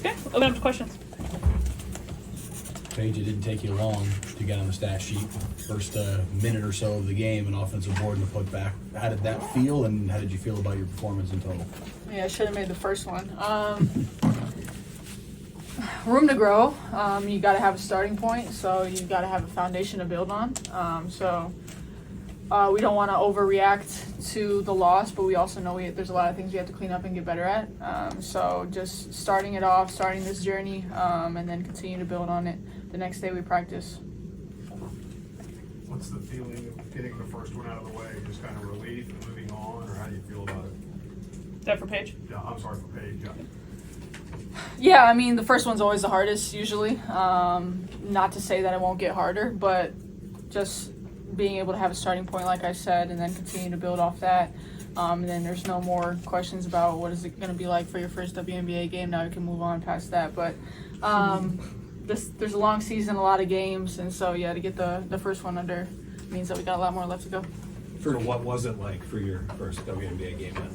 Okay, open up to questions. Paige, it didn't take you long to get on the stat sheet. First minute or so of the game, an offensive board and a putback. How did that feel, and how did you feel about your performance in total? Yeah, I should have made the first one. Room to grow. You got to have a starting point, so you got to have a foundation to build on. We don't want to overreact to the loss, but we also know there's a lot of things we have to clean up and get better at. So just starting this journey, and then continue to build on it the next day we practice. What's the feeling of getting the first one out of the way? Just kind of relief and moving on, or how do you feel about it? Is that for Paige? Yeah, I'm sorry for Paige. Yeah. Yeah, I mean, the first one's always the hardest, usually. Not to say that it won't get harder, but just being able to have a starting point, like I said, and then continue to build off that. And then there's no more questions about what is it going to be like for your first WNBA game. Now we can move on past that. But there's a long season, a lot of games, and so, yeah, to get the first one under means that we got a lot more left to go. So what was it like for your first WNBA game then?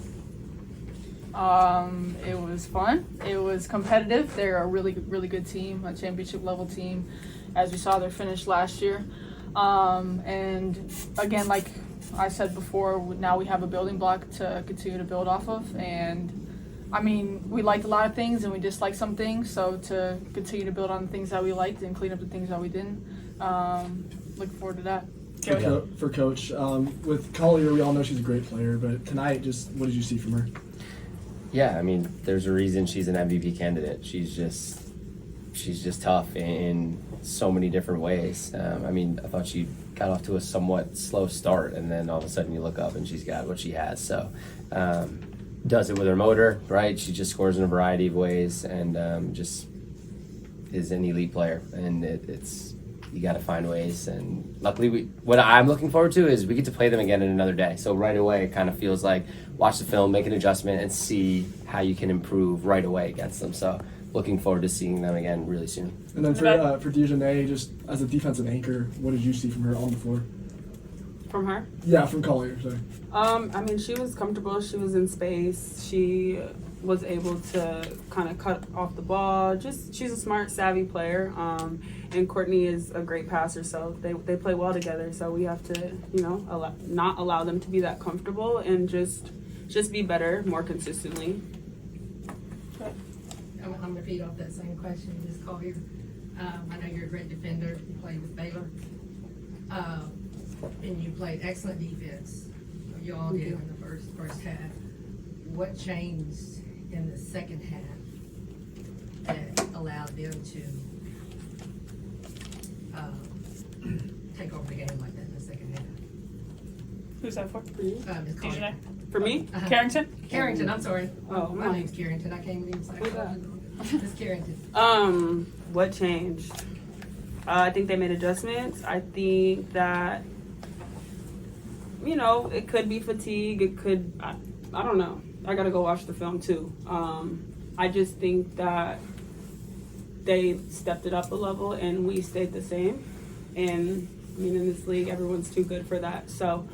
It was fun. It was competitive. They're a really, really good team, a championship level team, as we saw their finish last year. And again, like I said before, now we have a building block to continue to build off of. And I mean, we liked a lot of things and we disliked some things. So to continue to build on the things that we liked and clean up the things that we didn't, look forward to that. For Coach, with Collier, we all know she's a great player, but tonight, just what did you see from her? Yeah, I mean, there's a reason she's an MVP candidate. She's just tough in so many different ways. I mean, I thought she got off to a somewhat slow start, and then all of a sudden you look up and she's got what she has. So, does it with her motor, right? She just scores in a variety of ways, and just is an elite player. And it's you got to find ways. And luckily, what I'm looking forward to is we get to play them again in another day. So right away, it kind of feels like watch the film, make an adjustment, and see how you can improve right away against them. So looking forward to seeing them again really soon. And then for DiJonai, just as a defensive anchor, what did you see from her on the floor? From her? Yeah, from Collier, sorry. I mean, she was comfortable. She was in space. She was able to kind of cut off the ball. She's a smart, savvy player. And Courtney is a great passer, so they play well together. So we have to, not allow them to be that comfortable and just be better more consistently. I'm going to feed off that same question, Ms. Collier. I know you're a great defender. You played with Baylor. And you played excellent defense. You all did in the first half. What changed in the second half that allowed them to take over the game like that in the second half? Who's that for? For you? Ms. Collier. DiJonai? For me? Carrington, I'm sorry. Oh, my name's Carrington. I can't even say Ms. Carrington. What changed? I think they made adjustments. I think that, it could be fatigue. It could, I don't know. I got to go watch the film too. I just think that they stepped it up a level and we stayed the same. And I mean, in this league, everyone's too good for that. So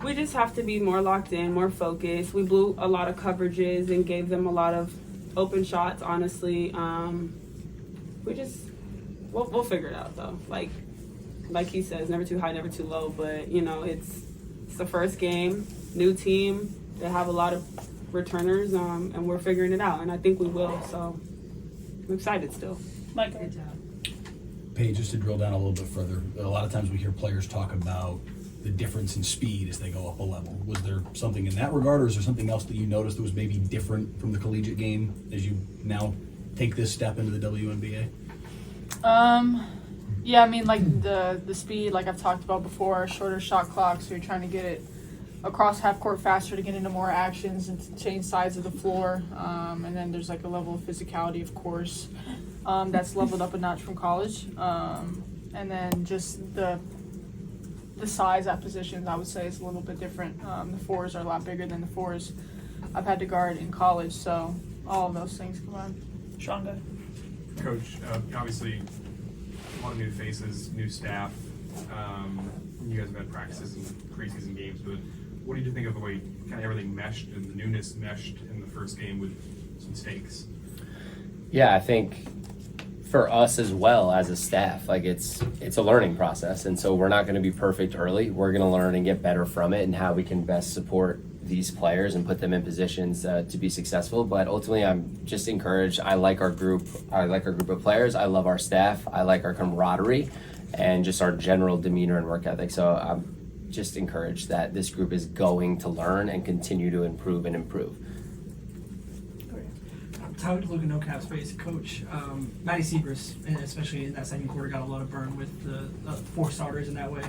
we just have to be more locked in, more focused. We blew a lot of coverages and gave them a lot of open shots, honestly. We'll figure it out though. Like he says, never too high, never too low. But it's the first game, new team. They have a lot of returners, and we're figuring it out. And I think we will. So I'm excited still. Mike, Good job. Paige, just to drill down a little bit further, a lot of times we hear players talk about the difference in speed as they go up a level. Was there something in that regard, or is there something else that you noticed that was maybe different from the collegiate game as you now take this step into the WNBA? Yeah, I mean, like the speed, like I've talked about before, shorter shot clocks, so you're trying to get it across half court faster to get into more actions and to change sides of the floor. And then there's like a level of physicality, of course, that's leveled up a notch from college. And then just the size at positions, I would say, is a little bit different. The fours are a lot bigger than the fours I've had to guard in college, so all of those things come on. Sean, go ahead. Coach, obviously, a lot of new faces, new staff. You guys have had practices and preseason games, but what did you think of the way kind of everything meshed and the newness meshed in the first game with some stakes? Yeah, I think for us as well as a staff, like it's a learning process, and so we're not going to be perfect early. We're going to learn and get better from it, and how we can best support these players and put them in positions to be successful. But ultimately, I'm just encouraged. I like our group. I like our group of players. I love our staff. I like our camaraderie, and just our general demeanor and work ethic. So I'm just encouraged that this group is going to learn and continue to improve and improve. Tyler DeLuca, no cap space coach. Maddie Segrist, and especially in that second quarter, got a lot of burn with the 4 starters in that way.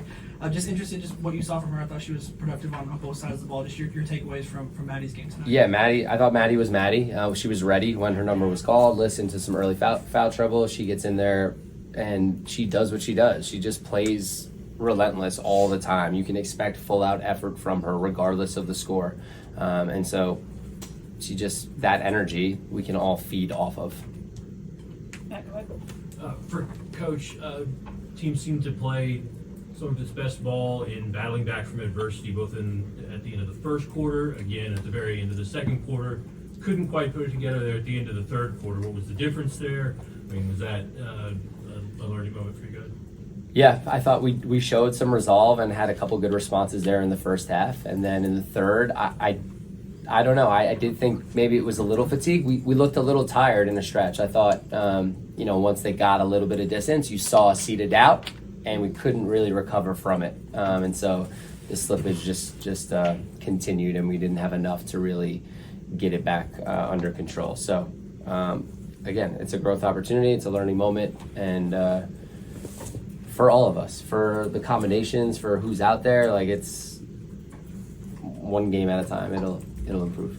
Just interested, just what you saw from her. I thought she was productive on both sides of the ball. Just your takeaways from Maddie's game tonight. Yeah, Maddie. I thought Maddie was Maddie. She was ready when her number was called. Listened to some early foul trouble. She gets in there and she does what she does. She just plays relentless all the time. You can expect full out effort from her regardless of the score, and so. She just, that energy we can all feed off of. For Coach, team seemed to play some of its best ball in battling back from adversity, both at the end of the first quarter, again at the very end of the second quarter. Couldn't quite put it together there at the end of the third quarter. What was the difference there? I mean, was that a learning moment for you guys? Yeah, I thought we showed some resolve and had a couple good responses there in the first half, and then in the third, I don't know. I did think maybe it was a little fatigue. We looked a little tired in a stretch. I thought, once they got a little bit of distance, you saw a seeded out, and we couldn't really recover from it. And so the slippage just continued, and we didn't have enough to really get it back under control. So, again, it's a growth opportunity. It's a learning moment, and for all of us, for the combinations, for who's out there, like it's one game at a time. It'll improve.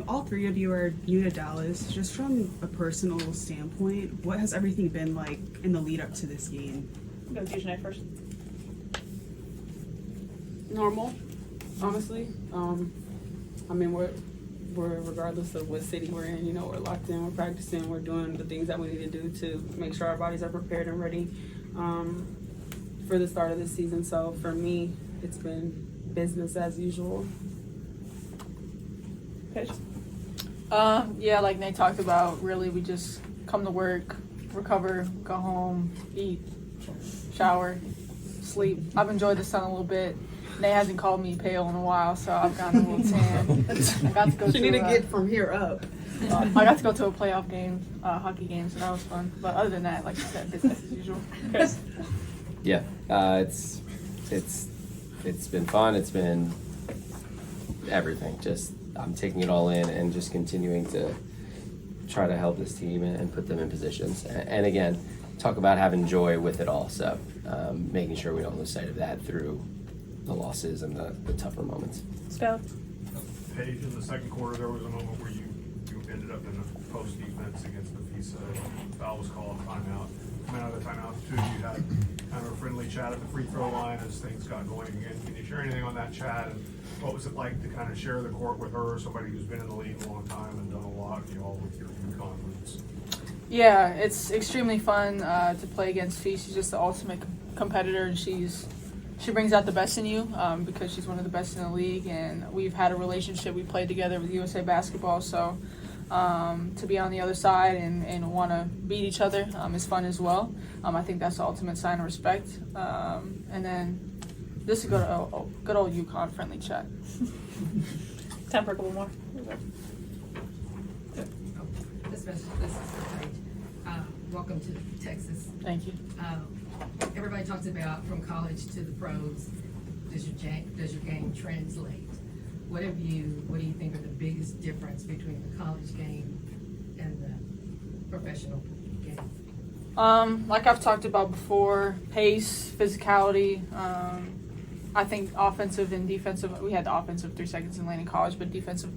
All 3 of you are new to Dallas. Just from a personal standpoint, what has everything been like in the lead up to this game? Go DiJonai first. Normal, honestly. I mean, we're regardless of what city we're in, we're locked in, we're practicing, we're doing the things that we need to do to make sure our bodies are prepared and ready for the start of this season. So for me, it's been business as usual. Paige? Yeah, like Nate talked about, really we just come to work, recover, go home, eat, shower, sleep. I've enjoyed the sun a little bit. Nate hasn't called me pale in a while, so I've gotten a little tan. I got to go You need to get from here up. I got to go to a playoff game, hockey game, so that was fun. But other than that, like you said, business as usual. Chris? Yeah, it's been fun. It's been everything. Just I'm taking it all in and just continuing to try to help this team and put them in positions. And again, talk about having joy with it all. So making sure we don't lose sight of that through the losses and the tougher moments. Scott? Paige, in the second quarter, there was a moment where you ended up in the post defense against the FISA. Foul was called, timeout. Coming out of the timeout, the 2 of you had kind of a friendly chat at the free throw line as things got going again. Can you share anything on that chat? And what was it like to kind of share the court with her, somebody who's been in the league a long time and done a lot, all with your UConn roots? Yeah, it's extremely fun to play against Fee. She's just the ultimate competitor, and she brings out the best in you because she's one of the best in the league, and we've had a relationship. We played together with USA Basketball, so to be on the other side and want to beat each other is fun as well. I think that's the ultimate sign of respect. And then this is good old UConn friendly chat. Time for a couple more. This is great. Welcome to Texas. Thank you. Everybody talks about from college to the pros. Does your game translate? What do you think are the biggest difference between the college game and the professional game? Like I've talked about before, pace, physicality. I think offensive and defensive. We had the offensive 3 seconds in lane in college, but defensive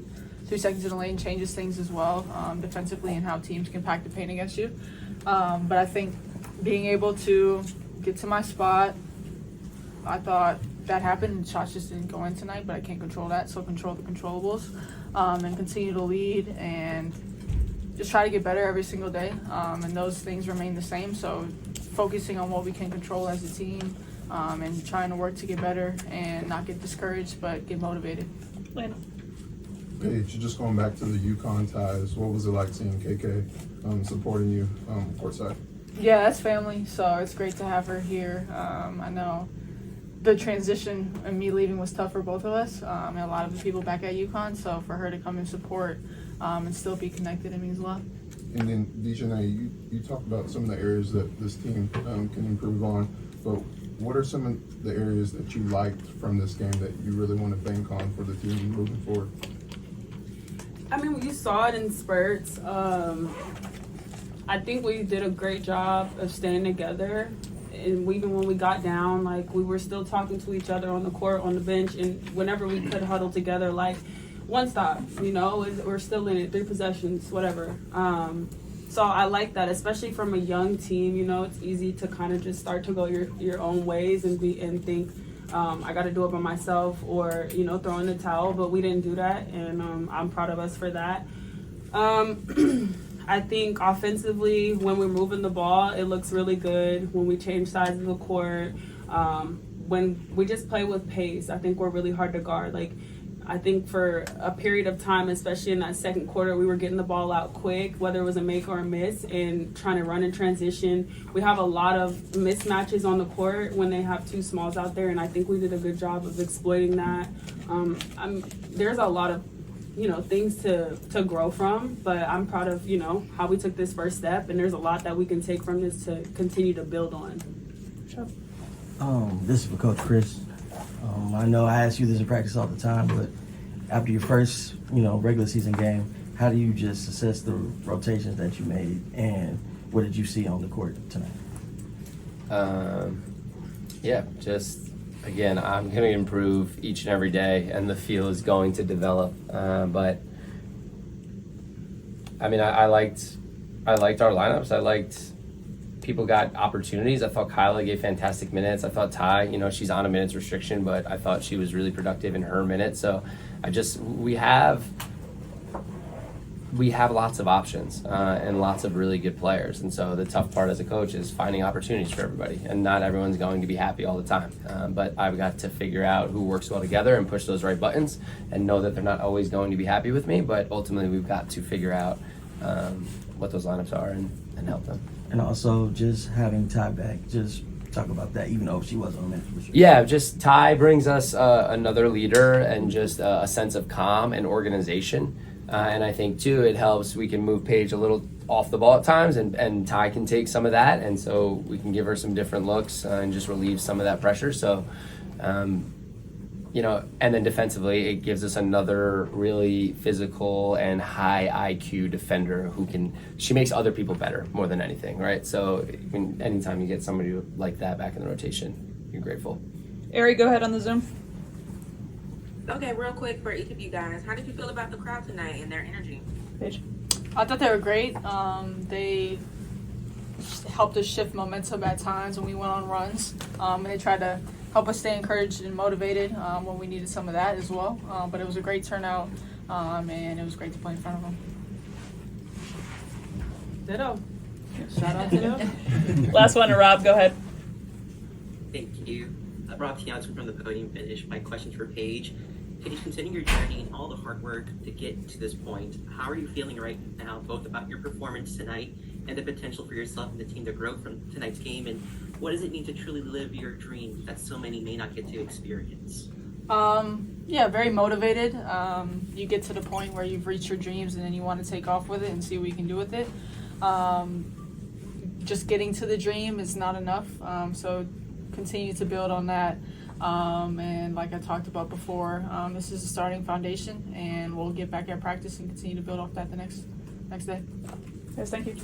3 seconds in the lane changes things as well, defensively, and how teams can pack the paint against you. But I think being able to get to my spot, I thought that happened and shots just didn't go in tonight, but I can't control that, so control the controllables and continue to lead and just try to get better every single day, and those things remain the same. So focusing on what we can control as a team and trying to work to get better and not get discouraged but get motivated. Paige, just going back to the UConn ties, what was it like seeing KK supporting you courtside? Yeah, that's family, so it's great to have her here. I know the transition and me leaving was tough for both of us, and a lot of the people back at UConn, so for her to come and support and still be connected, it means a lot. And then, DiJonai, you talked about some of the areas that this team can improve on, but what are some of the areas that you liked from this game that you really want to bank on for the team moving forward? I mean, you saw it in spurts. I think we did a great job of staying together. And even when we got down, like, we were still talking to each other on the court, on the bench, and whenever we could huddle together, like, one stop, you know, we're still in it, 3 possessions, whatever. So I like that, especially from a young team. You know, it's easy to kind of just start to go your own ways and think, I got to do it by myself, or, you know, throw in the towel. But we didn't do that, and I'm proud of us for that. I think offensively, when we're moving the ball, it looks really good. When we change sides of the court, when we just play with pace, I think we're really hard to guard. Like, I think for a period of time, especially in that second quarter, we were getting the ball out quick, whether it was a make or a miss, and trying to run in transition. We have a lot of mismatches on the court when they have 2 smalls out there, and I think we did a good job of exploiting that. There's a lot of, you know, things to grow from, but I'm proud of, you know, how we took this first step, and there's a lot that we can take from this to continue to build on. Sure. This is for Coach Chris. I know I ask you this in practice all the time, but after your first, regular season game, how do you just assess the rotations that you made, and what did you see on the court tonight? Again, I'm going to improve each and every day, and the feel is going to develop. But I mean, I liked our lineups. I liked people got opportunities. I thought Kyla gave fantastic minutes. I thought Ty, she's on a minutes restriction, but I thought she was really productive in her minutes. So we have lots of options and lots of really good players. And so the tough part as a coach is finding opportunities for everybody. And not everyone's going to be happy all the time. But I've got to figure out who works well together and push those right buttons and know that they're not always going to be happy with me. But ultimately, we've got to figure out what those lineups are and help them. And also just having Ty back, just talk about that, even though she was on minutes restriction. Yeah, just Ty brings us another leader and just a sense of calm and organization. And I think, too, it helps. We can move Paige a little off the ball at times, and Ty can take some of that. And so we can give her some different looks and just relieve some of that pressure. So, and then defensively, it gives us another really physical and high IQ defender she makes other people better more than anything, right? So anytime you get somebody like that back in the rotation, you're grateful. Ari, go ahead on the Zoom. Okay, real quick for each of you guys, how did you feel about the crowd tonight and their energy? Paige? I thought they were great. They helped us shift momentum at times when we went on runs. And they tried to help us stay encouraged and motivated when we needed some of that as well. But it was a great turnout, and it was great to play in front of them. Ditto. Shout out to them. Last one to Rob. Go ahead. Thank you. Rob Tianson from the podium finish. My question's for Paige. Paige, considering your journey and all the hard work to get to this point, how are you feeling right now, both about your performance tonight and the potential for yourself and the team to grow from tonight's game? And what does it mean to truly live your dream that so many may not get to experience? Very motivated. You get to the point where you've reached your dreams and then you want to take off with it and see what you can do with it. Just getting to the dream is not enough. So continue to build on that. And like I talked about before, this is a starting foundation, and we'll get back at practice and continue to build off that the next day. Yes, thank you.